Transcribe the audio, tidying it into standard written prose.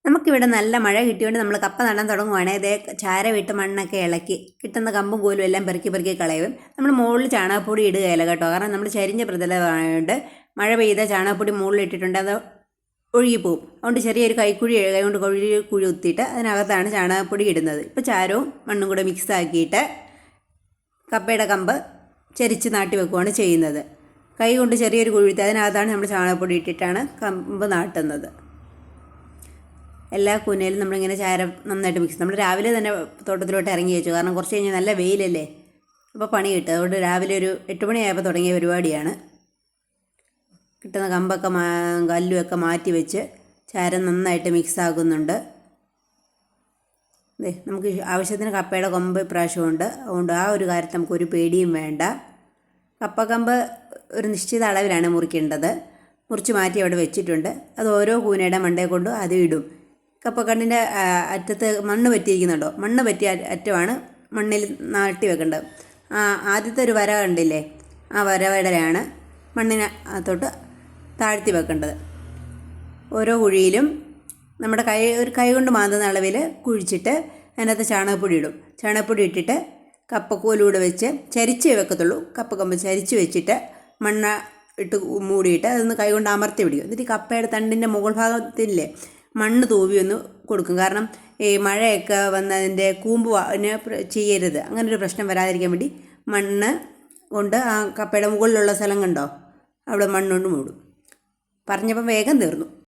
നമുക്കിവിടെ നല്ല മഴ കിട്ടിയോണ്ട് നമ്മൾ കപ്പ നടാൻ തുടങ്ങുവാണെങ്കിൽ ഇതേ ചാര വിട്ട് മണ്ണൊക്കെ ഇളക്കി കിട്ടുന്ന കമ്പും കോലും എല്ലാം പെറുക്കി കളയും. നമ്മൾ മുകളിൽ ചാണകപ്പൊടി ഇടുകയില്ല കേട്ടോ, കാരണം നമ്മൾ ചരിഞ്ഞ പ്രതലമായതുകൊണ്ട് മഴ പെയ്ത ചാണകപ്പൊടി മുകളിൽ ഇട്ടിട്ടുണ്ട് അത് ഒഴുകിപ്പോവും. അതുകൊണ്ട് ചെറിയൊരു കൈക്കുഴി കൊണ്ട് കുഴി കുത്തിയിട്ട് അതിനകത്താണ് ചാണകപ്പൊടി ഇടുന്നത്. ഇപ്പോൾ ചാരവും മണ്ണും കൂടെ മിക്സ് ആക്കിയിട്ട് കപ്പയുടെ കമ്പ് ചരിച്ച് നാട്ടി വെക്കുകയാണ് ചെയ്യുന്നത്. കൈ കൊണ്ട് ചെറിയൊരു കുഴി അതിനകത്താണ് നമ്മൾ ചാണകപ്പൊടി ഇട്ടിട്ടാണ് കമ്പ് നാട്ടുന്നത്. എല്ലാ കൂനയിലും നമ്മളിങ്ങനെ ചാര നന്നായിട്ട് മിക്സ്. നമ്മൾ രാവിലെ തന്നെ തോട്ടത്തിലോട്ട് ഇറങ്ങി വെച്ചു, കാരണം കുറച്ച് കഴിഞ്ഞാൽ നല്ല വെയിലല്ലേ, അപ്പോൾ പണി കിട്ടും. അതുകൊണ്ട് രാവിലെ ഒരു 8 മണിയായപ്പോൾ തുടങ്ങിയ പരിപാടിയാണ്. കിട്ടുന്ന കമ്പൊക്കെ കല്ലുമൊക്കെ മാറ്റി വെച്ച് ചാരം നന്നായിട്ട് മിക്സ് ആകുന്നുണ്ട്. നമുക്ക് ആവശ്യത്തിന് കപ്പയുടെ കൊമ്പ് ഇപ്രാവശ്യമുണ്ട്, അതുകൊണ്ട് ആ ഒരു കാര്യത്തിൽ നമുക്കൊരു പേടിയും വേണ്ട. കപ്പക്കമ്പ് ഒരു നിശ്ചിത അളവിലാണ് മുറിക്കേണ്ടത്. മുറിച്ച് മാറ്റി അവിടെ വെച്ചിട്ടുണ്ട്. അത് ഓരോ കൂനയുടെ മണ്ടയെ കൊണ്ട് അത് ഇടും. കപ്പക്കണ്ണിൻ്റെ അറ്റത്ത് മണ്ണ് പറ്റിയിരിക്കുന്നുണ്ടോ, മണ്ണ് പറ്റിയ അറ്റമാണ് മണ്ണിൽ നാട്ടി വെക്കേണ്ടത്. ആദ്യത്തെ ഒരു വര കണ്ടില്ലേ, ആ വരവടയാണ് മണ്ണിന് അകത്തോട്ട് താഴ്ത്തി വെക്കേണ്ടത്. ഓരോ കുഴിയിലും നമ്മുടെ ഒരു കൈ കൊണ്ട് മാന്തുന്ന അളവിൽ കുഴിച്ചിട്ട് അതിനകത്ത് ചാണകപ്പൊടി ഇടും. ചാണകപ്പൊടി ഇട്ടിട്ട് കപ്പക്കോലൂടെ വെച്ച് ചരിച്ചേ വെക്കത്തുള്ളൂ. കപ്പക്കമ്പ് ചരിച്ച് വെച്ചിട്ട് മണ്ണ് ഇട്ട് മൂടിയിട്ട് അതൊന്ന് കൈ കൊണ്ട് അമർത്തി പിടിക്കും. എന്നിട്ട് ഈ കപ്പയുടെ തണ്ടിൻ്റെ മുകൾ ഭാഗത്തില്ലേ മണ്ണ് തൂവി ഒന്ന് കൊടുക്കും. കാരണം ഈ മഴയൊക്കെ വന്നതിൻ്റെ കൂമ്പ് ചെയ്യരുത്, അങ്ങനൊരു പ്രശ്നം വരാതിരിക്കാൻ വേണ്ടി മണ്ണ് കൊണ്ട് ആ കപ്പയുടെ മുകളിലുള്ള സ്ഥലം കണ്ടോ അവിടെ മണ്ണുകൊണ്ട് മൂടും. പറഞ്ഞപ്പം വേഗം തീർന്നു.